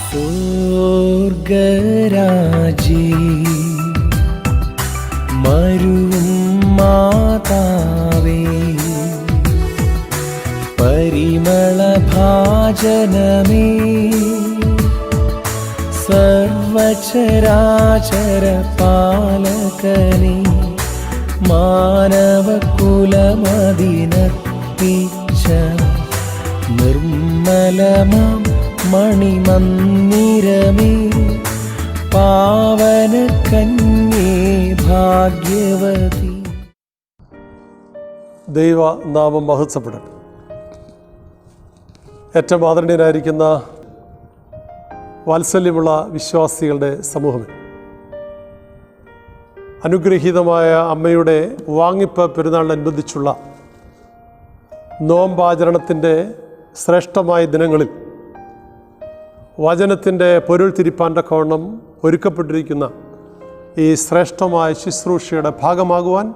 സ്വർഗരാജി മരുവും മാതാവേ, പരിമളഭാജനമേ, സർവചരാചര പാലകനേ, മാനവകുലമതിനർപ്പിച്ച നിർമ്മലമാം മണിമന്ദിരമേ, പാവന കന്യേ ഭാഗ്യവതി. ദൈവ നാമം മഹത്വപ്പെടട്ടെ. ഏറ്റവും ആദരണീയനായിരിക്കുന്ന വാത്സല്യമുള്ള വിശ്വാസികളുടെ സമൂഹമേ, അനുഗ്രഹീതമായ അമ്മയുടെ വാങ്ങിപ്പ് പെരുന്നാളിനനുബന്ധിച്ചുള്ള നോമ്പാചരണത്തിൻ്റെ ശ്രേഷ്ഠമായ ദിനങ്ങളിൽ വചനത്തിൻ്റെ പൊരുൾ തിരിപ്പാൻ്റെ കോണം ഒരുക്കപ്പെട്ടിരിക്കുന്ന ഈ ശ്രേഷ്ഠമായ ശുശ്രൂഷയുടെ ഭാഗമാകുവാൻ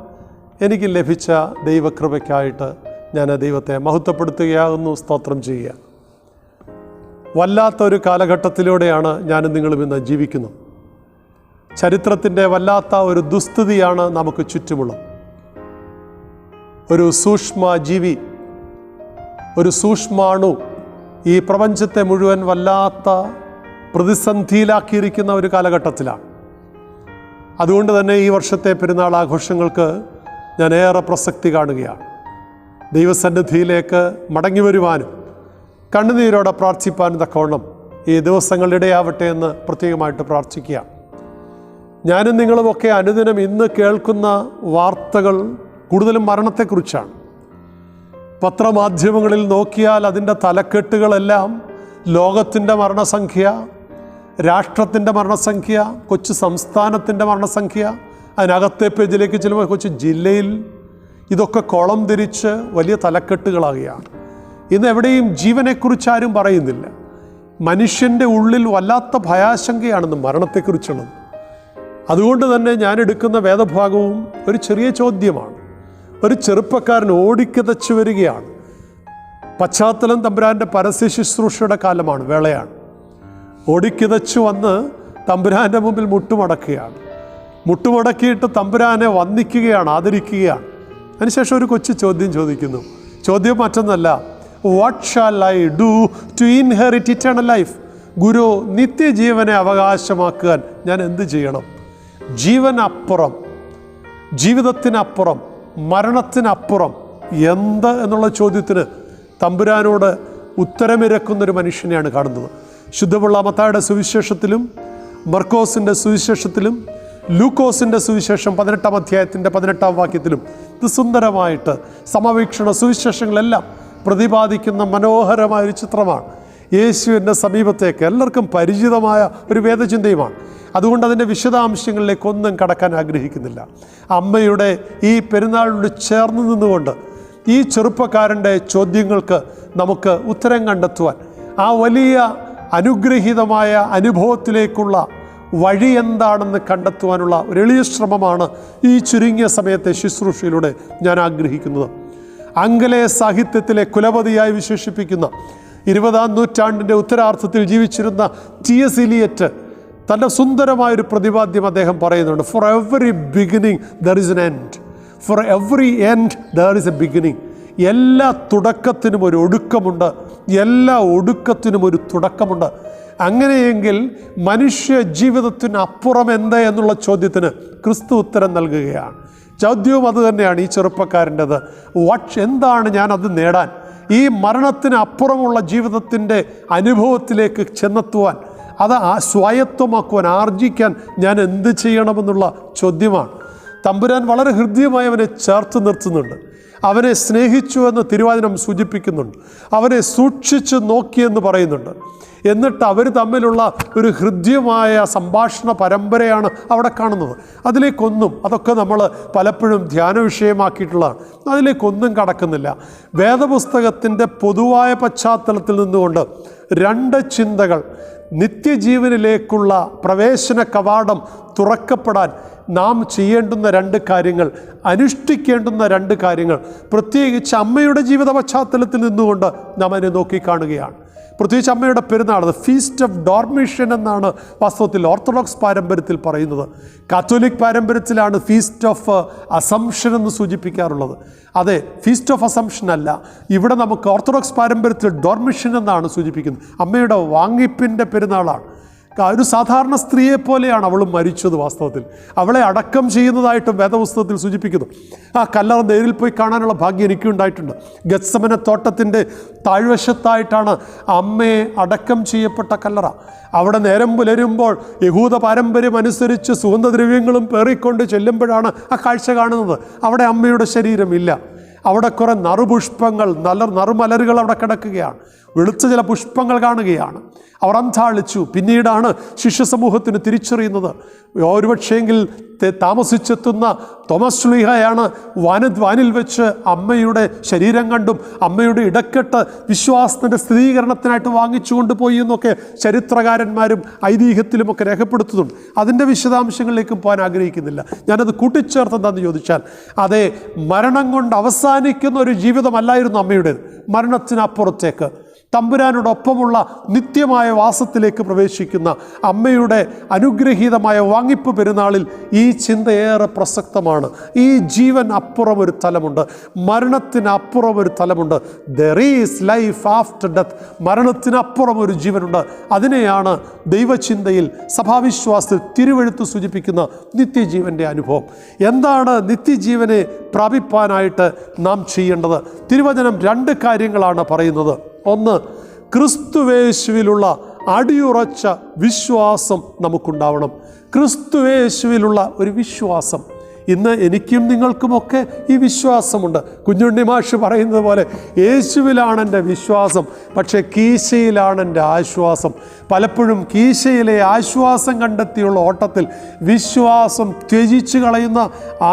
എനിക്ക് ലഭിച്ച ദൈവകൃപയ്ക്കായിട്ട് ഞാൻ ദൈവത്തെ മഹത്വപ്പെടുത്തുകയാകുന്നു, സ്തോത്രം ചെയ്യുക. വല്ലാത്തൊരു കാലഘട്ടത്തിലൂടെയാണ് ഞാനും നിങ്ങളും ഇന്ന് ജീവിക്കുന്നത്. ചരിത്രത്തിൻ്റെ വല്ലാത്ത ഒരു ദുസ്ഥിതിയാണ് നമുക്ക് ചുറ്റുമുള്ളത്. ഒരു സൂക്ഷ്മ ജീവി, ഒരു സൂക്ഷ്മാണു ഈ പ്രപഞ്ചത്തെ മുഴുവൻ വല്ലാത്ത പ്രതിസന്ധിയിലാക്കിയിരിക്കുന്ന ഒരു കാലഘട്ടത്തിലാണ്. അതുകൊണ്ട് തന്നെ ഈ വർഷത്തെ പെരുന്നാൾ ആഘോഷങ്ങൾക്ക് ഞാൻ ഏറെ പ്രസക്തി കാണുകയാണ്. ദൈവസന്നിധിയിലേക്ക് മടങ്ങി വരുവാനും കണ്ണുനീരോടെ പ്രാർത്ഥിപ്പാനും തക്കവണ്ണം ഈ ദിവസങ്ങളിടയാവട്ടെ എന്ന് പ്രത്യേകമായിട്ട് പ്രാർത്ഥിക്കുക. ഞാനും നിങ്ങളുമൊക്കെ അനുദിനം ഇന്ന് കേൾക്കുന്ന വാർത്തകൾ കൂടുതലും മരണത്തെക്കുറിച്ചാണ്. പത്രമാധ്യമങ്ങളിൽ നോക്കിയാൽ അതിൻ്റെ തലക്കെട്ടുകളെല്ലാം ലോകത്തിൻ്റെ മരണസംഖ്യ, രാഷ്ട്രത്തിൻ്റെ മരണസംഖ്യ, കൊച്ചു സംസ്ഥാനത്തിൻ്റെ മരണസംഖ്യ, അതിനകത്തെ പേജിലേക്ക് ചെല്ലുമ്പോൾ കൊച്ചു ജില്ലയിൽ, ഇതൊക്കെ കോളം തിരിച്ച് വലിയ തലക്കെട്ടുകളാകുകയാണ്. ഇന്ന് എവിടെയും ജീവനെക്കുറിച്ച് ആരും പറയുന്നില്ല. മനുഷ്യൻ്റെ ഉള്ളിൽ വല്ലാത്ത ഭയാശങ്കയാണെന്ന് മരണത്തെക്കുറിച്ചുള്ളത്. അതുകൊണ്ട് തന്നെ ഞാൻ എടുക്കുന്ന വേദഭാഗവും ഒരു ചെറിയ ചോദ്യമാണ്. ഒരു ചെറുപ്പക്കാരൻ ഓടിക്കിതച്ചു വരികയാണ്. പശ്ചാത്തലം തമ്പുരാൻ്റെ പരസ്യ ശുശ്രൂഷയുടെ കാലമാണ്, വേളയാണ്. ഓടിക്കിതച്ചു വന്ന് തമ്പുരാൻ്റെ മുമ്പിൽ മുട്ടുമടക്കുകയാണ്. മുട്ടുമടക്കിയിട്ട് തമ്പുരാനെ വന്ദിക്കുകയാണ്, ആദരിക്കുകയാണ്. അതിനുശേഷം ഒരു കൊച്ചു ചോദ്യം ചോദിക്കുന്നു. ചോദ്യം മറ്റൊന്നല്ല, what shall I do to inherit eternal life? ഗുരു, നിത്യജീവനെ അവകാശമാക്കാൻ ഞാൻ എന്ത് ചെയ്യണം? ജീവനപ്പുറം, ജീവിതത്തിനപ്പുറം, മരണത്തിനപ്പുറം എന്ത് എന്നുള്ള ചോദ്യത്തിന് തമ്പുരാനോട് ഉത്തരമിരക്കുന്നൊരു മനുഷ്യനെയാണ് കാണുന്നത്. ശുദ്ധമുള്ള മത്തായിയുടെ സുവിശേഷത്തിലും മർക്കോസിൻ്റെ സുവിശേഷത്തിലും ലൂക്കോസിൻ്റെ സുവിശേഷം 18-ാം അധ്യായത്തിൻ്റെ 18-ാം വാക്യത്തിലും ഇത് സുന്ദരമായിട്ട് സമവീക്ഷണ സുവിശേഷങ്ങളെല്ലാം പ്രതിപാദിക്കുന്ന മനോഹരമായൊരു ചിത്രമാണ്. യേശുവിൻ്റെ സമീപത്തേക്ക് എല്ലാവർക്കും പരിചിതമായ ഒരു വേദചിന്തയുമാണ്. അതുകൊണ്ട് അതിൻ്റെ വിശദാംശങ്ങളിലേക്കൊന്നും കടക്കാൻ ആഗ്രഹിക്കുന്നില്ല. അമ്മയുടെ ഈ പെരുന്നാളിനോട് ചേർന്ന് നിന്നുകൊണ്ട് ഈ ചെറുപ്പക്കാരൻ്റെ ചോദ്യങ്ങൾക്ക് നമുക്ക് ഉത്തരം കണ്ടെത്തുവാൻ, ആ വലിയ അനുഗ്രഹീതമായ അനുഭവത്തിലേക്കുള്ള വഴി എന്താണെന്ന് കണ്ടെത്തുവാനുള്ള ഒരു എളിയ ശ്രമമാണ് ഈ ചുരുങ്ങിയ സമയത്തെ ശുശ്രൂഷയിലൂടെ ഞാൻ ആഗ്രഹിക്കുന്നത്. ആംഗലേയ സാഹിത്യത്തിലെ കുലപതിയായി വിശേഷിപ്പിക്കുന്ന 20-ാം നൂറ്റാണ്ടിൻ്റെ ഉത്തരാർത്ഥത്തിൽ ജീവിച്ചിരുന്ന T.S. എലിയറ്റ് തൻ്റെ സുന്ദരമായൊരു പ്രതിപാദ്യം അദ്ദേഹം പറയുന്നുണ്ട്. For every beginning there is an end, for every end there is A beginning. എല്ലാ തുടക്കത്തിനും ഒരു ഒടുക്കമുണ്ട്, എല്ലാ ഒടുക്കത്തിനും ഒരു തുടക്കമുണ്ട്. അങ്ങനെയെങ്കിൽ മനുഷ്യ ജീവിതത്തിന് അപ്പുറം എന്ത് എന്നുള്ള ചോദ്യത്തിന് ക്രിസ്തു ഉത്തരം നൽകുകയാണ്. ചോദ്യവും അത് തന്നെയാണ് ഈ ചെറുപ്പക്കാരൻ്റെത്. എന്താണ് ഞാനത് നേടാൻ, ഈ മരണത്തിന് അപ്പുറമുള്ള ജീവിതത്തിൻ്റെ അനുഭവത്തിലേക്ക് ചെന്നെത്തുവാൻ, അത് സ്വായത്തമാക്കുവാൻ, ആർജിക്കാൻ ഞാൻ എന്ത് ചെയ്യണമെന്നുള്ള ചോദ്യമാണ്. തമ്പുരാൻ വളരെ ഹൃദ്യമായി അവനെ ചേർത്ത് നിർത്തുന്നുണ്ട്. അവനെ സ്നേഹിച്ചു എന്ന് തിരുവചനം സൂചിപ്പിക്കുന്നുണ്ട്. അവനെ സൂക്ഷിച്ച് നോക്കിയെന്ന് പറയുന്നുണ്ട്. എന്നിട്ട് അവർ തമ്മിലുള്ള ഒരു ഹൃദ്യമായ സംഭാഷണ പരമ്പരയാണ് അവിടെ കാണുന്നത്. അതൊക്കെ നമ്മൾ പലപ്പോഴും ധ്യാന വിഷയമാക്കിയിട്ടുള്ളതാണ്. അതിലേക്കൊന്നും കടക്കുന്നില്ല. വേദപുസ്തകത്തിൻ്റെ പൊതുവായ പശ്ചാത്തലത്തിൽ നിന്നുകൊണ്ട് രണ്ട് ചിന്തകൾ, നിത്യജീവനിലേക്കുള്ള പ്രവേശന കവാടം തുറക്കപ്പെടാൻ നാം ചെയ്യേണ്ടുന്ന രണ്ട് കാര്യങ്ങൾ, അനുഷ്ഠിക്കേണ്ടുന്ന രണ്ട് കാര്യങ്ങൾ, പ്രത്യേകിച്ച് അമ്മയുടെ ജീവിത പശ്ചാത്തലത്തിൽ നിന്നുകൊണ്ട് നാം അതിനെ നോക്കിക്കാണുകയാണ്. പ്രത്യേകിച്ച് അമ്മയുടെ പെരുന്നാൾ ഫീസ്റ്റ് ഓഫ് ഡോർമിഷൻ എന്നാണ് വാസ്തവത്തിൽ ഓർത്തഡോക്സ് പാരമ്പര്യത്തിൽ പറയുന്നത്. കാത്തോലിക് പാരമ്പര്യത്തിലാണ് ഫീസ്റ്റ് ഓഫ് അസംഷൻ എന്ന് സൂചിപ്പിക്കാറുള്ളത്. അതെ, ഫീസ്റ്റ് ഓഫ് അസംഷൻ അല്ല, ഇവിടെ നമുക്ക് ഓർത്തഡോക്സ് പാരമ്പര്യത്തിൽ ഡോർമിഷൻ എന്നാണ് സൂചിപ്പിക്കുന്നത്. അമ്മയുടെ വാങ്ങിപ്പിൻ്റെ പെരുന്നാളാണ്. ഒരു സാധാരണ സ്ത്രീയെ പോലെയാണ് അവൾ മരിച്ചത്. വാസ്തവത്തിൽ അവളെ അടക്കം ചെയ്യുന്നതായിട്ടും വേദപുസ്തകത്തിൽ സൂചിപ്പിക്കുന്നു. ആ കല്ലറ നേരിൽ പോയി കാണാനുള്ള ഭാഗ്യം എനിക്കും ഉണ്ടായിട്ടുണ്ട്. ഗത്സമന തോട്ടത്തിൻ്റെ താഴ്വശത്തായിട്ടാണ് അമ്മയെ അടക്കം ചെയ്യപ്പെട്ട കല്ലറ. അവിടെ നേരം പുലരുമ്പോൾ യഹൂദ പാരമ്പര്യം അനുസരിച്ച് സുഗന്ധദ്രവ്യങ്ങളും പേറിക്കൊണ്ട് ചെല്ലുമ്പോഴാണ് ആ കാഴ്ച കാണുന്നത്. അവിടെ അമ്മയുടെ ശരീരമില്ല. അവിടെ കുറേ നറുപുഷ്പങ്ങൾ, നല്ല നറുമലരുകൾ അവിടെ കിടക്കുകയാണ്. വെളുത്ത ചില പുഷ്പങ്ങൾ കാണുകയാണ്. അവർ അന്താളിച്ചു. പിന്നീടാണ് ശിഷ്യ സമൂഹത്തിന് തിരിച്ചറിയുന്നത്. ഒരുപക്ഷെങ്കിൽ താമസിച്ചെത്തുന്ന തോമസ് ശ്ലീഹയാണ് വാനിൽ വെച്ച് അമ്മയുടെ ശരീരം കണ്ടും അമ്മയുടെ ഇടക്കെട്ട് വിശ്വാസത്തിൻ്റെ സ്ഥിരീകരണത്തിനായിട്ട് വാങ്ങിച്ചു കൊണ്ടുപോയി എന്നൊക്കെ ചരിത്രകാരന്മാരും ഐതിഹ്യത്തിലുമൊക്കെ രേഖപ്പെടുത്തുന്നുണ്ട്. അതിൻ്റെ വിശദാംശങ്ങളിലേക്കും പോകാൻ ആഗ്രഹിക്കുന്നില്ല. ഞാനത് കൂട്ടിച്ചേർത്തെന്താണെന്ന് ചോദിച്ചാൽ, അതേ, മരണം കൊണ്ട് അവസാനിക്കുന്ന ഒരു ജീവിതമല്ലായിരുന്നു അമ്മയുടേത്. മരണത്തിനപ്പുറത്തേക്ക് തമ്പുരാനോടൊപ്പമുള്ള നിത്യമായ വാസത്തിലേക്ക് പ്രവേശിക്കുന്ന അമ്മയുടെ അനുഗ്രഹീതമായ വാങ്ങിപ്പ് പെരുന്നാളിൽ ഈ ചിന്തയേറെ പ്രസക്തമാണ്. ഈ ജീവൻ അപ്പുറം ഒരു തലമുണ്ട്, മരണത്തിനപ്പുറം ഒരു തലമുണ്ട്. There is life after death. മരണത്തിനപ്പുറം ഒരു ജീവനുണ്ട്. അതിനെയാണ് ദൈവചിന്തയിൽ സഭാവിശ്വാസത്തിൽ തിരുവെഴുത്ത് സൂചിപ്പിക്കുന്ന നിത്യജീവൻ്റെ അനുഭവം. എന്താണ് നിത്യജീവനെ പ്രാപിപ്പാനായിട്ട് നാം ചെയ്യേണ്ടത്? തിരുവചനം 2 കാര്യങ്ങളാണ് പറയുന്നത്. ഒന്ന്, ക്രിസ്തുവേശുവിലുള്ള അടിയുറച്ച വിശ്വാസം നമുക്കുണ്ടാവണം. ക്രിസ്തുവേശുവിലുള്ള ഒരു വിശ്വാസം. ഇന്ന് എനിക്കും നിങ്ങൾക്കുമൊക്കെ ഈ വിശ്വാസമുണ്ട്. കുഞ്ഞുണ്ണി മാഷ് പറയുന്നത് പോലെ, യേശുവിലാണ് എൻ്റെ വിശ്വാസം, പക്ഷേ കീശയിലാണ് എൻ്റെ ആശ്വാസം. പലപ്പോഴും കീശയിലെ ആശ്വാസം കണ്ടെത്തിയുള്ള ഓട്ടത്തിൽ വിശ്വാസം ത്യജിച്ച് കളയുന്ന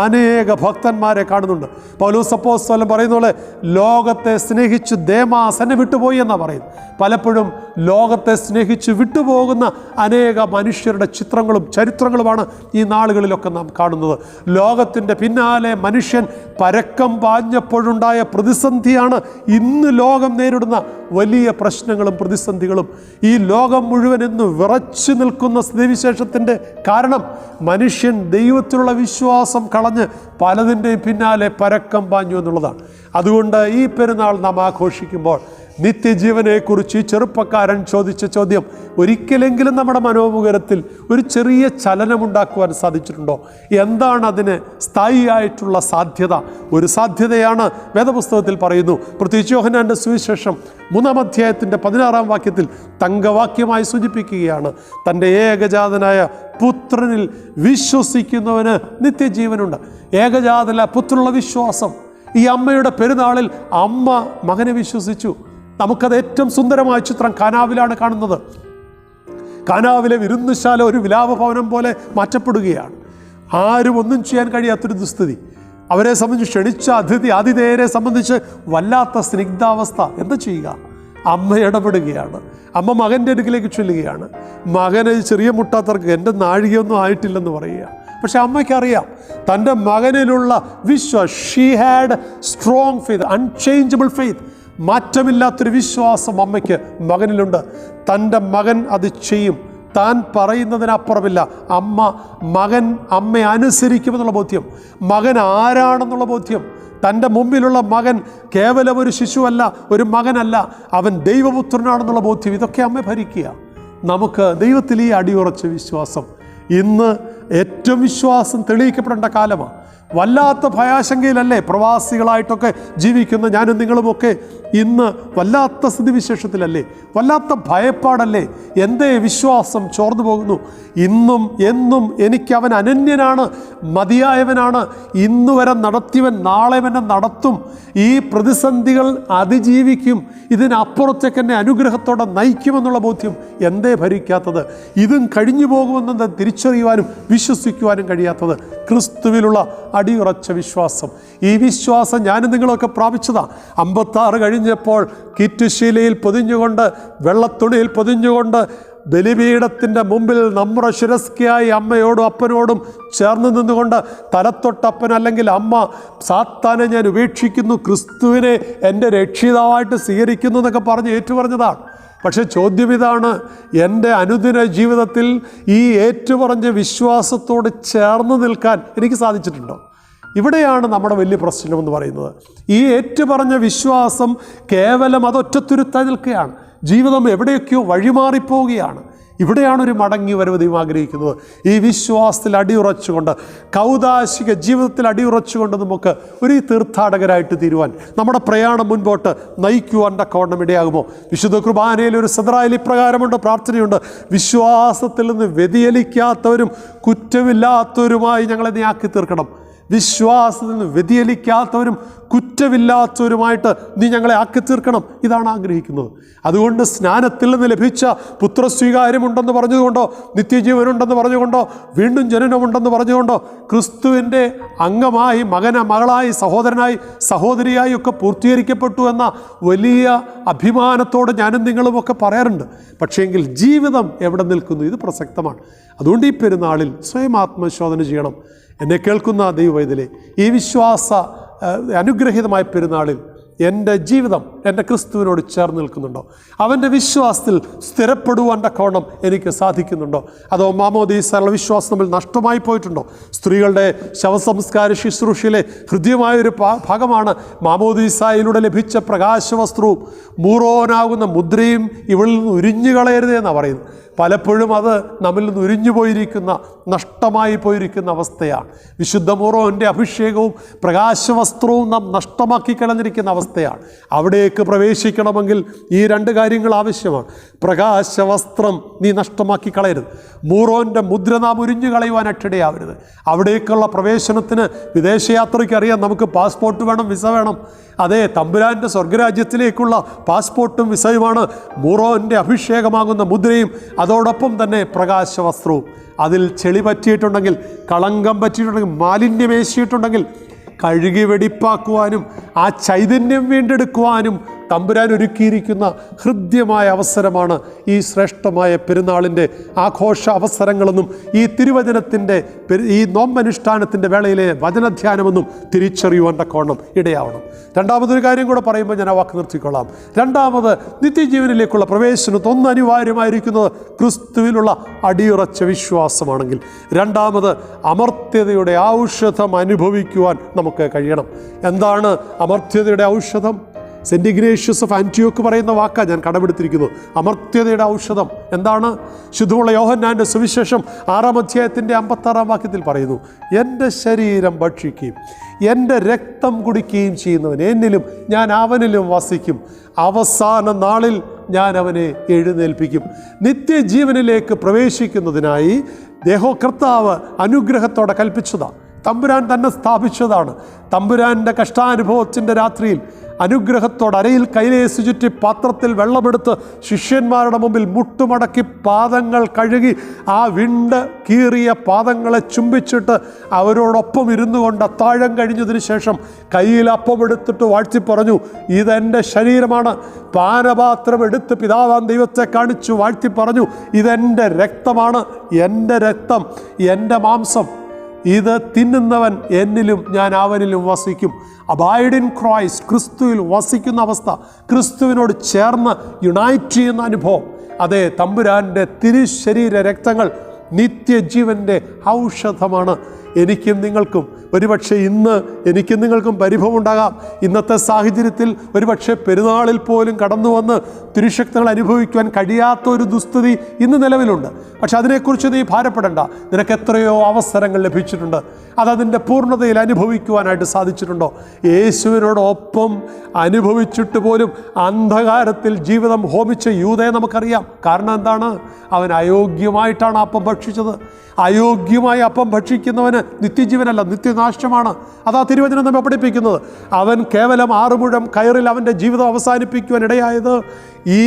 അനേക ഭക്തന്മാരെ കാണുന്നുണ്ട്. പൗലോസ് അപ്പോസ്തലൻ പറയുന്ന പോലെ, ലോകത്തെ സ്നേഹിച്ച് ദേമാസ് എന്നെ വിട്ടുപോയി എന്നാണ് പറയുന്നത്. പലപ്പോഴും ലോകത്തെ സ്നേഹിച്ച് വിട്ടുപോകുന്ന അനേക മനുഷ്യരുടെ ചിത്രങ്ങളും ചരിത്രങ്ങളുമാണ് ഈ നാളുകളിലൊക്കെ നാം കാണുന്നത്. ലോകത്തിൻ്റെ പിന്നാലെ മനുഷ്യൻ പരക്കം പാഞ്ഞപ്പോഴുണ്ടായ പ്രതിസന്ധിയാണ് ഇന്ന് ലോകം നേരിടുന്ന വലിയ പ്രശ്നങ്ങളും പ്രതിസന്ധികളും. ഈ ലോകം മുഴുവൻ ഇന്ന് വിറച്ചു നിൽക്കുന്ന സ്ഥിതിവിശേഷത്തിൻ്റെ കാരണം മനുഷ്യൻ ദൈവത്തിലുള്ള വിശ്വാസം കളഞ്ഞ് പലതിൻ്റെയും പിന്നാലെ പരക്കം പാഞ്ഞു എന്നുള്ളതാണ്. അതുകൊണ്ട് ഈ പെരുന്നാൾ നാം ആഘോഷിക്കുമ്പോൾ നിത്യജീവനെക്കുറിച്ച് ഈ ചെറുപ്പക്കാരൻ ചോദിച്ച ചോദ്യം ഒരിക്കലെങ്കിലും നമ്മുടെ മനോമുഖരത്തിൽ ഒരു ചെറിയ ചലനമുണ്ടാക്കുവാൻ സാധിച്ചിട്ടുണ്ടോ? എന്താണ് അതിന് സ്ഥായിയായിട്ടുള്ള സാധ്യത? ഒരു സാധ്യതയാണ് വേദപുസ്തകത്തിൽ പറയുന്നു. പ്രത്യേകിച്ച് യോഹന്നാൻ്റെ സുവിശേഷം 3-ാം അധ്യായത്തിൻ്റെ 16-ാം വാക്യത്തിൽ തങ്കവാക്യമായി സൂചിപ്പിക്കുകയാണ്, തൻ്റെ ഏകജാതനായ പുത്രനിൽ വിശ്വസിക്കുന്നവന് നിത്യജീവനുണ്ട്. ഏകജാതന പുത്രനുള്ള വിശ്വാസം. ഈ അമ്മയുടെ പെരുന്നാളിൽ അമ്മ മകനെ വിശ്വസിച്ചു. നമുക്കത് ഏറ്റവും സുന്ദരമായ ചിത്രം കാനാവിലാണ് കാണുന്നത്. കാനാവിലെ വിരുന്നുശാല ഒരു വിലാപഭവനം പോലെ മാറ്റപ്പെടുകയാണ്. ആരും ഒന്നും ചെയ്യാൻ കഴിയാത്തൊരു ദുസ്ഥിതി. അവരെ സംബന്ധിച്ച് ക്ഷണിച്ച ആതിഥേയരെ സംബന്ധിച്ച് വല്ലാത്ത സ്നിഗ്ധാവസ്ഥ. എന്താ ചെയ്യുക? അമ്മ ഇടപെടുകയാണ്. അമ്മ മകൻ്റെ അടുക്കിലേക്ക് ചൊല്ലുകയാണ്. മകന് ചെറിയ മുട്ടാത്തർക്ക് എൻ്റെ നാഴികയൊന്നും ആയിട്ടില്ലെന്ന് പറയുക. പക്ഷെ അമ്മയ്ക്കറിയാം തൻ്റെ മകനിലുള്ള വിശ്വാസം. She had strong faith, unchangeable faith. മാറ്റമില്ലാത്തൊരു വിശ്വാസം അമ്മയ്ക്ക് മകനിലുണ്ട്. തൻ്റെ മകൻ അത് ചെയ്യും. താൻ പറയുന്നതിനപ്പുറമില്ല. മകൻ അമ്മയെ അനുസരിക്കുമെന്നുള്ള ബോധ്യം, മകൻ ആരാണെന്നുള്ള ബോധ്യം, തൻ്റെ മുമ്പിലുള്ള മകൻ കേവലം ഒരു ശിശുവല്ല, ഒരു മകനല്ല, അവൻ ദൈവപുത്രനാണെന്നുള്ള ബോധ്യം, ഇതൊക്കെ അമ്മ ഭരിക്കുക. നമുക്ക് ദൈവത്തിൽ ഈ അടിയുറച്ച വിശ്വാസം. ഇന്ന് ഏറ്റവും വിശ്വാസം തെളിയിക്കപ്പെടേണ്ട കാലമാണ്. വല്ലാത്ത ഭയാശങ്കയിലല്ലേ പ്രവാസികളായിട്ടൊക്കെ ജീവിക്കുന്ന ഞാനും നിങ്ങളുമൊക്കെ ഇന്ന്? വല്ലാത്ത സ്ഥിതിവിശേഷത്തിലല്ലേ? വല്ലാത്ത ഭയപ്പാടല്ലേ? എന്തേ വിശ്വാസം ചോർന്നു പോകുന്നു? ഇന്നും എന്നും എനിക്ക് അവൻ അനന്യനാണ്, മതിയായവനാണ്, ഇന്നു വരെ നടത്തിയവൻ നാളെ എന്നെ നടത്തും, ഈ പ്രതിസന്ധികൾ അതിജീവിക്കും, ഇതിനപ്പുറത്തേക്ക് എന്നെ അനുഗ്രഹത്തോടെ നയിക്കുമെന്നുള്ള ബോധ്യം എന്തേ ഭരിക്കാത്തത്? ഇതും കഴിഞ്ഞു പോകുമെന്നത് തിരിച്ചറിയുവാനും വിശ്വസിക്കുവാനും കഴിയാത്തത്? ക്രിസ്തുവിലുള്ള അടിയുറച്ച വിശ്വാസം. ഈ വിശ്വാസം ഞാനും നിങ്ങളൊക്കെ പ്രാപിച്ചതാണ്. 56 കഴിഞ്ഞപ്പോൾ കിറ്റുശീലയിൽ പൊതിഞ്ഞുകൊണ്ട്, വെള്ളത്തുണിയിൽ പൊതിഞ്ഞുകൊണ്ട് ബലിപീഠത്തിൻ്റെ മുമ്പിൽ നമ്മുടെ ശിരസ്കയായി അമ്മയോടും അപ്പനോടും ചേർന്ന് നിന്നുകൊണ്ട് തലത്തൊട്ടപ്പൻ അല്ലെങ്കിൽ അമ്മ, സാത്താനെ ഞാൻ ഉപേക്ഷിക്കുന്നു, ക്രിസ്തുവിനെ എൻ്റെ രക്ഷിതാവായിട്ട് സ്വീകരിക്കുന്നു എന്നൊക്കെ പറഞ്ഞ് ഏറ്റുപറഞ്ഞതാണ്. പക്ഷെ ചോദ്യം ഇതാണ്, എൻ്റെ അനുദിന ജീവിതത്തിൽ ഈ ഏറ്റുപറഞ്ഞ വിശ്വാസത്തോട് ചേർന്ന് നിൽക്കാൻ എനിക്ക് സാധിച്ചിട്ടുണ്ടോ? ഇവിടെയാണ് നമ്മുടെ വലിയ പ്രശ്നമെന്ന് പറയുന്നത്. ഈ ഏറ്റുപറഞ്ഞ വിശ്വാസം കേവലം അതൊറ്റത്തുരുത്തായി നിൽക്കുകയാണ്. ജീവിതം എവിടെയൊക്കെയോ വഴിമാറിപ്പോവുകയാണ്. ഇവിടെയാണ് ഒരു മടങ്ങി വരവ് ദൈവം ആഗ്രഹിക്കുന്നത്. ഈ വിശ്വാസത്തിൽ അടിയുറച്ചുകൊണ്ട്, കൗദാശിക ജീവിതത്തിൽ അടിയുറച്ചുകൊണ്ട് നമുക്ക് ഒരു തീർത്ഥാടകരായിട്ട് തീരുവാൻ, നമ്മുടെ പ്രയാണം മുൻപോട്ട് നയിക്കുവാൻ തക്കവണ്ണം ഇടയാകുമോ? വിശുദ്ധ കുർബാനയിൽ ഒരു സദറായിൽ ഇപ്രകാരമുണ്ട്, പ്രാർത്ഥനയുണ്ട്: വിശ്വാസത്തിൽ നിന്ന് വ്യതിചലിക്കാത്തവരും കുറ്റമില്ലാത്തവരുമായി ഞങ്ങളെ നീ ആക്കി തീർക്കണം. വിശ്വാസത്തിൽ നിന്ന് വ്യതിചലിക്കാത്തവരും കുറ്റമില്ലാത്തവരുമായിട്ട് നീ ഞങ്ങളെ ആക്കി തീർക്കണം. ഇതാണ് ആഗ്രഹിക്കുന്നത്. അതുകൊണ്ട് സ്നാനത്തിൽ നിന്ന് ലഭിച്ച പുത്രസ്വീകാര്യമുണ്ടെന്ന് പറഞ്ഞുകൊണ്ടോ, നിത്യജീവനുണ്ടെന്ന് പറഞ്ഞുകൊണ്ടോ, വീണ്ടും ജനനമുണ്ടെന്ന് പറഞ്ഞുകൊണ്ടോ, ക്രിസ്തുവിൻ്റെ അംഗമായി, മകളായി, സഹോദരനായി, സഹോദരിയായി ഒക്കെ പൂർത്തീകരിക്കപ്പെട്ടു എന്ന വലിയ അഭിമാനത്തോടെ ഞാനും നിങ്ങളുമൊക്കെ പറയാറുണ്ട്. പക്ഷേങ്കിൽ ജീവിതം എവിടെ നിൽക്കുന്നു? ഇത് പ്രസക്തമാണ്. അതുകൊണ്ട് ഈ പെരുന്നാളിൽ സ്വയം ആത്മശോധന ചെയ്യണം. എന്നെ കേൾക്കുന്ന ദൈവവൈതലേ, ഈ വിശ്വാസ അനുഗ്രഹീതമായ പെരുന്നാളിൽ എൻ്റെ ജീവിതം എൻ്റെ ക്രിസ്തുവിനോട് ചേർന്ന് നിൽക്കുന്നുണ്ടോ? അവൻ്റെ വിശ്വാസത്തിൽ സ്ഥിരപ്പെടുവാൻ തക്കവണ്ണം എനിക്ക് സാധിക്കുന്നുണ്ടോ? അതോ മാമോദീസയുള്ള വിശ്വാസം നമ്മൾ നഷ്ടമായി പോയിട്ടുണ്ടോ? സ്ത്രീകളുടെ ശവസംസ്കാര ശുശ്രൂഷയിലെ ഹൃദ്യമായൊരു ഭാഗമാണ് മാമോദീസായിലൂടെ ലഭിച്ച പ്രകാശവസ്ത്രവും മൂറോനാകുന്ന മുദ്രയും ഇവളിൽ നിന്ന് ഉരിഞ്ഞു കളയരുതേ എന്നാണ് പറയുന്നത്. പലപ്പോഴും അത് നമ്മിൽ നിന്ന് ഉരിഞ്ഞു പോയിരിക്കുന്ന, നഷ്ടമായി പോയിരിക്കുന്ന അവസ്ഥയാണ്. വിശുദ്ധ മൂറോൻ്റെ അഭിഷേകവും പ്രകാശവസ്ത്രവും നാം നഷ്ടമാക്കി കളഞ്ഞിരിക്കുന്ന അവസ്ഥയാണ്. അവിടേക്ക് പ്രവേശിക്കണമെങ്കിൽ ഈ രണ്ട് കാര്യങ്ങൾ ആവശ്യമാണ്. പ്രകാശവസ്ത്രം നീ നഷ്ടമാക്കി കളയരുത്. മൂറോൻ്റെ മുദ്ര നാം ഉരിഞ്ഞു കളയുവാനായിട്ടിടയാവരുത്. അവിടേക്കുള്ള പ്രവേശനത്തിന് വിദേശയാത്രയ്ക്ക് അറിയാം, നമുക്ക് പാസ്പോർട്ട് വേണം, വിസ വേണം. അതേ, തമ്പുരാൻ്റെ സ്വർഗരാജ്യത്തിലേക്കുള്ള പാസ്പോർട്ടും വിസയുമാണ് മൂറോൻ്റെ അഭിഷേകമാകുന്ന മുദ്രയും അതോടൊപ്പം തന്നെ പ്രകാശവസ്ത്രവും. അതിൽ ചെളി പറ്റിയിട്ടുണ്ടെങ്കിൽ, കളങ്കം പറ്റിയിട്ടുണ്ടെങ്കിൽ, മാലിന്യമേശിയിട്ടുണ്ടെങ്കിൽ കഴുകി വെടിപ്പാക്കുവാനും ആ ചൈതന്യം വീണ്ടെടുക്കുവാനും തമ്പുരാൻ ഒരുക്കിയിരിക്കുന്ന ഹൃദ്യമായ അവസരമാണ് ഈ ശ്രേഷ്ഠമായ പെരുന്നാളിൻ്റെ ആഘോഷ അവസരങ്ങളെന്നും ഈ തിരുവചനത്തിൻ്റെ, ഈ നോമ്പനുഷ്ഠാനത്തിൻ്റെ വേളയിലെ വചനധ്യാനമെന്നും തിരിച്ചറിയുവാൻ തക്കവണ്ണം ഇടയാവണം. രണ്ടാമതൊരു കാര്യം കൂടെ പറയുമ്പോൾ ഞാൻ ആ വാക്ക് നിർത്തിക്കൊള്ളാം. രണ്ടാമത്, നിത്യജീവനിലേക്കുള്ള പ്രവേശനത്തിന് ഒന്ന് അനിവാര്യമായിരിക്കുന്നത് ക്രിസ്തുവിലുള്ള അടിയുറച്ച വിശ്വാസമാണെങ്കിൽ, രണ്ടാമത് അമർത്യതയുടെ ഔഷധം അനുഭവിക്കുവാൻ നമുക്ക് കഴിയണം. എന്താണ് അമർത്യതയുടെ ഔഷധം? സെൻറ്റ് ഇഗ്നേഷ്യസ് ഓഫ് ആൻറ്റിയോക്ക് പറയുന്ന വാക്കാണ് ഞാൻ കടമെടുത്തിരിക്കുന്നത്. അമർത്യതയുടെ ഔഷധം എന്താണ്? ശുദ്ധമുള്ള യോഹന്നാൻ്റെ സുവിശേഷം 6-ാം അധ്യായത്തിൻ്റെ 56-ാം വാക്യത്തിൽ പറയുന്നു: എൻ്റെ ശരീരം ഭക്ഷിക്കുകയും എൻ്റെ രക്തം കുടിക്കുകയും ചെയ്യുന്നവൻ എന്നിലും ഞാൻ അവനിലും വസിക്കും, അവസാന നാളിൽ ഞാൻ അവനെ എഴുന്നേൽപ്പിക്കും. നിത്യജീവനിലേക്ക് പ്രവേശിക്കുന്നതിനായി കർത്താവ് അനുഗ്രഹത്തോടെ കൽപ്പിച്ചതാണ്. തമ്പുരാൻ തന്നെ സ്ഥാപിച്ചതാണ്. തമ്പുരാൻ്റെ കഷ്ടാനുഭവത്തിൻ്റെ രാത്രിയിൽ അനുഗ്രഹത്തോടെ അരയിൽ കൈലേസ് ചുറ്റി പാത്രത്തിൽ വെള്ളമെടുത്ത് ശിഷ്യന്മാരുടെ മുമ്പിൽ മുട്ടുമടക്കി പാദങ്ങൾ കഴുകി ആ വിണ്ട് കീറിയ പാദങ്ങളെ ചുംബിച്ചിട്ട് അവരോടൊപ്പം ഇരുന്നു കൊണ്ട് അത്താഴം കഴിഞ്ഞതിന് ശേഷം കയ്യിൽ അപ്പമെടുത്തിട്ട് വാഴ്ത്തി പറഞ്ഞു: ഇതെൻ്റെ ശരീരമാണ്. പാനപാത്രം എടുത്ത് പിതാവാം ദൈവത്തെ കാണിച്ചു വാഴ്ത്തി പറഞ്ഞു: ഇതെൻ്റെ രക്തമാണ്, എൻ്റെ രക്തം, എൻ്റെ മാംസം. ഇത് തിന്നുന്നവൻ എന്നിലും ഞാൻ അവനിലും വസിക്കും. അബൈഡ് ഇൻ ക്രൈസ്റ്റ്, ക്രിസ്തുവിൽ വസിക്കുന്ന അവസ്ഥ, ക്രിസ്തുവിനോട് ചേർന്ന് യുണൈറ്റ് ചെയ്യുന്ന അനുഭവം. അതേ, തമ്പുരാൻ്റെ തിരുശരീര രക്തങ്ങൾ നിത്യജീവൻ്റെ ഔഷധമാണ്. എനിക്കും നിങ്ങൾക്കും ഒരുപക്ഷെ ഇന്ന് എനിക്കും നിങ്ങൾക്കും പരിഭവമുണ്ടാകാം. ഇന്നത്തെ സാഹചര്യത്തിൽ ഒരുപക്ഷെ പെരുന്നാളിൽ പോലും കടന്നു വന്ന് തിരുശക്തികൾ അനുഭവിക്കുവാൻ കഴിയാത്ത ഒരു ദുസ്ഥിതി ഇന്ന് നിലവിലുണ്ട്. പക്ഷെ അതിനെക്കുറിച്ച് നീ ഭാരപ്പെടേണ്ട. നിനക്ക് എത്രയോ അവസരങ്ങൾ ലഭിച്ചിട്ടുണ്ട്. അതതിൻ്റെ പൂർണ്ണതയിൽ അനുഭവിക്കുവാനായിട്ട് സാധിച്ചിട്ടുണ്ടോ? യേശുവിനോടൊപ്പം അനുഭവിച്ചിട്ട് പോലും അന്ധകാരത്തിൽ ജീവിതം ഹോമിച്ച യൂദയെ നമുക്കറിയാം. കാരണം എന്താണ്? അവൻ അയോഗ്യമായിട്ടാണ് അപ്പം ഭക്ഷിച്ചത്. അയോഗ്യമായി അപ്പം ഭക്ഷിക്കുന്നവന് നിത്യജീവനല്ല, നിത്യനാശമാണ്. അതാ തിരുവചനം നമ്മെ പഠിപ്പിക്കുന്നത്. അവൻ കേവലം 6 മുഴം കയറിൽ അവൻ്റെ ജീവിതം അവസാനിപ്പിക്കുവാൻ ഇടയായത് ഈ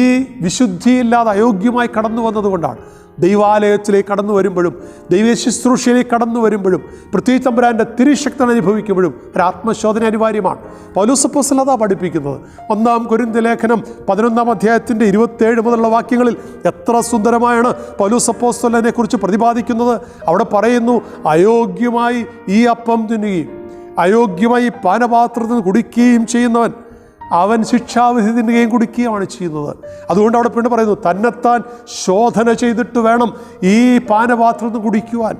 വിശുദ്ധിയില്ലാതെ അയോഗ്യമായി കടന്നു വന്നതുകൊണ്ടാണ്. ദൈവാലയത്തിലേക്ക് കടന്നു വരുമ്പോഴും ദൈവ ശുശ്രൂഷയിലേക്ക് കടന്നു വരുമ്പോഴും പ്രത്യേകിച്ച് തമ്പുരാൻ്റെ തിരുശക്തി അനുഭവിക്കുമ്പോഴും ഒരു ആത്മശോധന അനിവാര്യമാണ്. പൗലോസ് അപ്പോസ്തലൻ അതാ പഠിപ്പിക്കുന്നത്. 1 കൊരിന്ത്യർ ലേഖനം 11-ാം അധ്യായത്തിൻ്റെ 27 മുതലുള്ള വാക്യങ്ങളിൽ എത്ര സുന്ദരമായാണ് പൗലോസ് അപ്പോസ്തലനെ കുറിച്ച് പ്രതിപാദിക്കുന്നത്. അവിടെ പറയുന്നു: അയോഗ്യമായി ഈ അപ്പം തിന്നുകയും അയോഗ്യമായി പാനപാത്രത്തിൽ നിന്ന് കുടിക്കുകയും ചെയ്യുന്നവൻ അവൻ ശിക്ഷാവിധി തിന്നുകയും കുടിക്കുകയാണ് ചെയ്യുന്നത്. അതുകൊണ്ട് അവിടെ പിന്നെ പറയുന്നു, തന്നെത്താൻ ശോധന ചെയ്തിട്ട് വേണം ഈ പാനപാത്രത്തിൽ നിന്ന് കുടിക്കുവാൻ.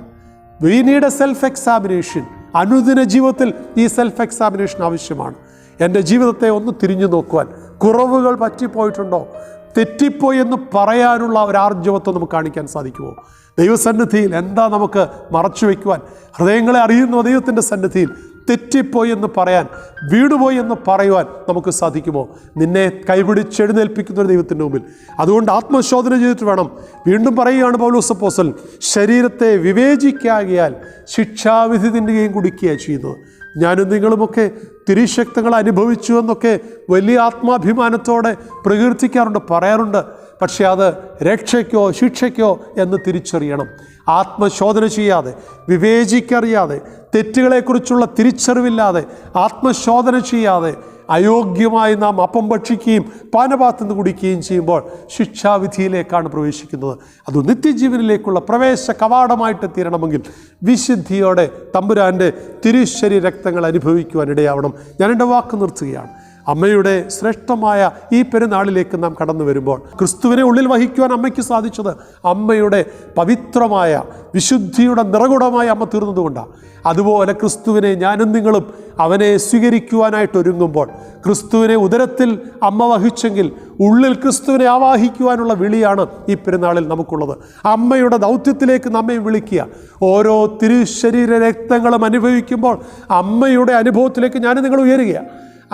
We need A self examination. അനുദിന ജീവിതത്തിൽ ഈ സെൽഫ് എക്സാമിനേഷൻ ആവശ്യമാണ്. എൻ്റെ ജീവിതത്തെ ഒന്ന് തിരിഞ്ഞു നോക്കുവാൻ, കുറവുകൾ പറ്റിപ്പോയിട്ടുണ്ടോ, തെറ്റിപ്പോയി എന്ന് പറയാനുള്ള ഒരു ആർജവത്വം നമുക്ക് കാണിക്കാൻ സാധിക്കുമോ? ദൈവസന്നിധിയിൽ എന്താ നമുക്ക് മറച്ചു വയ്ക്കുവാൻ? ഹൃദയങ്ങളെ അറിയുന്ന ദൈവത്തിൻ്റെ സന്നിധിയിൽ തെറ്റിപ്പോയി എന്ന് പറയാൻ, വീണുപോയി എന്ന് പറയുവാൻ നമുക്ക് സാധിക്കുമോ? നിന്നെ കൈപിടിച്ചെഴുന്നേൽപ്പിക്കുന്ന ഒരു ദൈവത്തിൻ്റെ മുമ്പിൽ. അതുകൊണ്ട് ആത്മശോധന ചെയ്തിട്ട് വേണം. വീണ്ടും പറയുകയാണ് പൗലോസ് അപ്പോസ്തലൻ, ശരീരത്തെ വിവേചിക്കാകിയാൽ ശിക്ഷാവിധി തിന്നുകയും കുടിക്കുകയാണ് ചെയ്യുന്നത്. ഞാനും നിങ്ങളുമൊക്കെ തിരിശക്തങ്ങൾ അനുഭവിച്ചു എന്നൊക്കെ വലിയ ആത്മാഭിമാനത്തോടെ പ്രകീർത്തിക്കാറുണ്ട്, പറയാറുണ്ട്. പക്ഷേ അത് രക്ഷയ്ക്കോ ശിക്ഷയ്ക്കോ എന്ന് തിരിച്ചറിയണം. ആത്മശോധന ചെയ്യാതെ, വിവേചിക്കറിയാതെ, തെറ്റുകളെക്കുറിച്ചുള്ള തിരിച്ചറിവില്ലാതെ, ആത്മശോധന ചെയ്യാതെ അയോഗ്യമായി നാം അപ്പം ഭക്ഷിക്കുകയും പാനപാത്രം കുടിക്കുകയും ചെയ്യുമ്പോൾ ശിക്ഷാവിധിയിലേക്കാണ് പ്രവേശിക്കുന്നത്. അത് നിത്യജീവനിലേക്കുള്ള പ്രവേശ കവാടമായിട്ട് തീരണമെങ്കിൽ വിശുദ്ധിയോടെ തമ്പുരാൻ്റെ തിരുശരീര രക്തങ്ങൾ അനുഭവിക്കുവാനിടയാവണം. ഞാൻ എൻ്റെ വാക്ക് നിർത്തുകയാണ്. അമ്മയുടെ ശ്രേഷ്ഠമായ ഈ പെരുന്നാളിലേക്ക് നാം കടന്നു വരുമ്പോൾ ക്രിസ്തുവിനെ ഉള്ളിൽ വഹിക്കുവാൻ അമ്മയ്ക്ക് സാധിച്ചത് അമ്മയുടെ പവിത്രമായ വിശുദ്ധിയുടെ നിറകുടമായ അമ്മ തീർന്നതുകൊണ്ടാണ്. അതുപോലെ ക്രിസ്തുവിനെ ഞാനും നിങ്ങളും അവനെ സ്വീകരിക്കുവാനായിട്ട് ഒരുങ്ങുമ്പോൾ, ക്രിസ്തുവിനെ ഉദരത്തിൽ അമ്മ വഹിച്ചെങ്കിൽ ഉള്ളിൽ ക്രിസ്തുവിനെ ആവാഹിക്കുവാനുള്ള വിളിയാണ് ഈ പെരുന്നാളിൽ നമുക്കുള്ളത്. അമ്മയുടെ ദൗത്യത്തിലേക്ക് നമ്മെ വിളിക്കുക. ഓരോ തിരുശരീര രക്തങ്ങളും അനുഭവിക്കുമ്പോൾ അമ്മയുടെ അനുഭവത്തിലേക്ക് ഞാനും നിങ്ങൾ ഉയരുകയാണ്.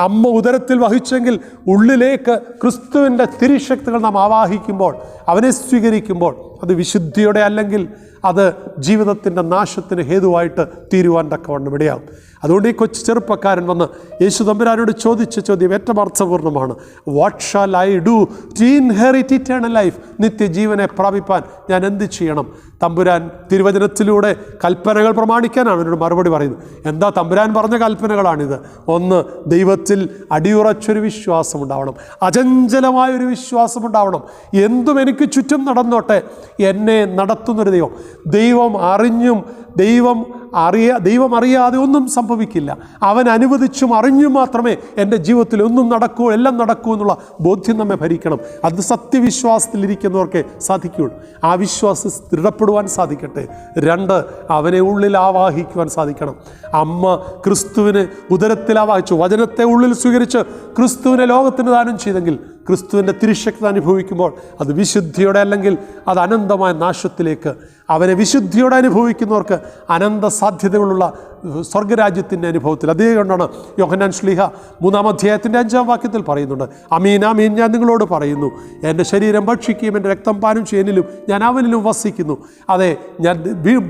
അമ്മ ഉദരത്തിൽ വഹിച്ചെങ്കിൽ ഉള്ളിലേക്ക് ക്രിസ്തുവിൻ്റെ തിരുശക്തികൾ നാം ആവാഹിക്കുമ്പോൾ, അവനെ സ്വീകരിക്കുമ്പോൾ, അത് വിശുദ്ധിയോടെ അല്ലെങ്കിൽ അത് ജീവിതത്തിൻ്റെ നാശത്തിന് ഹേതുവായിട്ട് തീരുവാൻ തക്കവണ്ണം ഇടയാകും. അതുകൊണ്ട് ഈ കൊച്ചു ചെറുപ്പക്കാരൻ വന്ന് യേശു തമ്പുരാനോട് ചോദിച്ച ചോദ്യം ഏറ്റവും അർത്ഥപൂർണ്ണമാണ്. What shall I do to inherit eternal life? നിത്യജീവനെ പ്രാപിപ്പാൻ ഞാൻ എന്ത് ചെയ്യണം? തമ്പുരാൻ തിരുവചനത്തിലൂടെ കൽപ്പനകൾ പ്രമാണിക്കാനാണ് അവനോട് മറുപടി പറയുന്നത്. എന്താ തമ്പുരാൻ പറഞ്ഞ കൽപ്പനകളാണിത്? ഒന്ന്, ദൈവത്തിൽ അടിയുറച്ചൊരു വിശ്വാസം ഉണ്ടാവണം, അചഞ്ചലമായൊരു വിശ്വാസം ഉണ്ടാവണം. എന്തും എനിക്ക് ചുറ്റും നടന്നോട്ടെ, എന്നെ നടത്തുന്നൊരു ദൈവം. ദൈവം അറിഞ്ഞും ദൈവം അറിയാതെ ഒന്നും സംഭവിക്കില്ല. അവൻ അനുവദിച്ചും അറിഞ്ഞും മാത്രമേ എൻ്റെ ജീവിതത്തിൽ ഒന്നും നടക്കൂ, എല്ലാം നടക്കൂ എന്നുള്ള ബോധ്യം നമ്മെ ഭരിക്കണം. അത് സത്യവിശ്വാസത്തിലിരിക്കുന്നവർക്ക് സാധിക്കുകയുള്ളൂ. ആ വിശ്വാസം ദൃഢപ്പെടുവാൻ സാധിക്കട്ടെ. 2, അവനെ ഉള്ളിൽ ആവാഹിക്കുവാൻ സാധിക്കണം. അമ്മ ക്രിസ്തുവിനെ ഉദരത്തിൽ ആവാഹിച്ചു, വചനത്തെ ഉള്ളിൽ സ്വീകരിച്ച് ക്രിസ്തുവിനെ ലോകത്തിന് ദാനം ചെയ്തെങ്കിൽ ക്രിസ്തുവിൻ്റെ തിരുശക്തി അനുഭവിക്കുമ്പോൾ അത് വിശുദ്ധിയോടെ അല്ലെങ്കിൽ അത് അനന്തമായ നാശത്തിലേക്ക്, അവനെ വിശുദ്ധിയോടെ അനുഭവിക്കുന്നവർക്ക് അനന്ത സാധ്യതകളുള്ള സ്വർഗരാജ്യത്തിൻ്റെ അനുഭവത്തിൽ. അതുകൊണ്ടാണ് യോഹന്നാൻ ശ്ലീഹ 3-ാം അധ്യായത്തിൻ്റെ 5-ാം വാക്യത്തിൽ പറയുന്നുണ്ട്, അമീൻ അമീൻ ഞാൻ നിങ്ങളോട് പറയുന്നു, എൻ്റെ ശരീരം ഭക്ഷിക്കുകയും എൻ്റെ രക്തം പാനം ചെയ്യുന്നതിലും ഞാൻ അവനിലും വസിക്കുന്നു. അതെ, ഞാൻ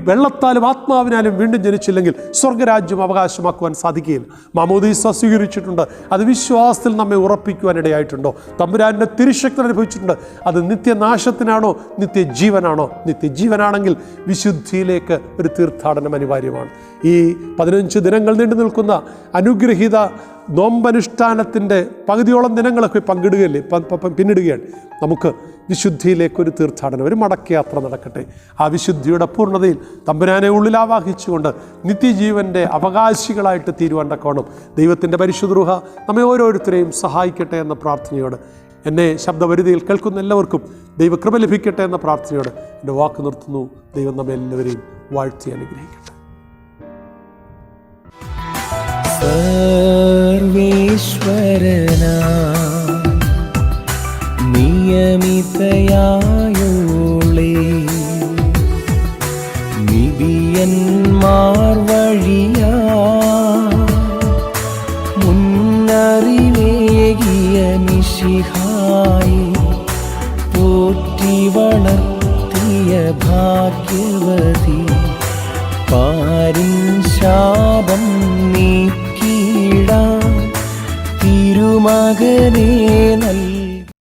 വെള്ളത്താലും ആത്മാവിനാലും വീണ്ടും ജനിച്ചില്ലെങ്കിൽ സ്വർഗരാജ്യം അവകാശമാക്കുവാൻ സാധിക്കുകയില്ല. മാമോദീസ സ്വീകരിച്ചിട്ടുണ്ട്, അത് വിശ്വാസത്തിൽ നമ്മെ ഉറപ്പിക്കുവാനിടയായിട്ടുണ്ടോ? തമ്പുരാൻ്റെ തിരുശക്തി അനുഭവിച്ചിട്ടുണ്ട്, അത് നിത്യനാശത്തിനാണോ നിത്യജീവനാണോ? നിത്യജീവനാണെങ്കിൽ വിശുദ്ധിയിലേക്ക് ഒരു തീർത്ഥാടനം അനിവാര്യമാണ്. ഈ 15 ദിനങ്ങൾ നീണ്ടു നിൽക്കുന്ന അനുഗ്രഹീത നോമ്പനുഷ്ഠാനത്തിൻ്റെ പകുതിയോളം ദിനങ്ങളൊക്കെ പിന്നിടുകയാണ്. നമുക്ക് വിശുദ്ധിയിലേക്കൊരു തീർത്ഥാടനം, ഒരു മടക്കയാത്ര നടക്കട്ടെ. ആ വിശുദ്ധിയുടെ പൂർണ്ണതയിൽ തമ്പുരാനെ ഉള്ളിൽ ആവാഹിച്ചുകൊണ്ട് നിത്യജീവൻ്റെ അവകാശികളായിട്ട് തീരുവാൻ തക്കവണ്ണം ദൈവത്തിൻ്റെ പരിശുദ്ധ റൂഹ നമ്മെ ഓരോരുത്തരെയും സഹായിക്കട്ടെ എന്ന പ്രാർത്ഥനയോട്, എന്നെ ശബ്ദപരിധിയിൽ കേൾക്കുന്ന എല്ലാവർക്കും ദൈവകൃപ ലഭിക്കട്ടെ എന്ന പ്രാർത്ഥനയോട് എൻ്റെ വാക്ക് നിർത്തുന്നു. ദൈവം നമ്മെ എല്ലാവരെയും വാഴ്ത്തി അനുഗ്രഹിക്കട്ടെ. സർവേശ്വരനാ നിയമിതയായോളേ, നിബിയന്മാർ വഴിയാ മുന്നറിവേകിയ മിശിഹായി, പോറ്റി വളർത്തിയ ഭാഗ്യവതി, പാരിൻ ശാപം നീക്കിയിടാൻ തിരുമകനെ നല്ല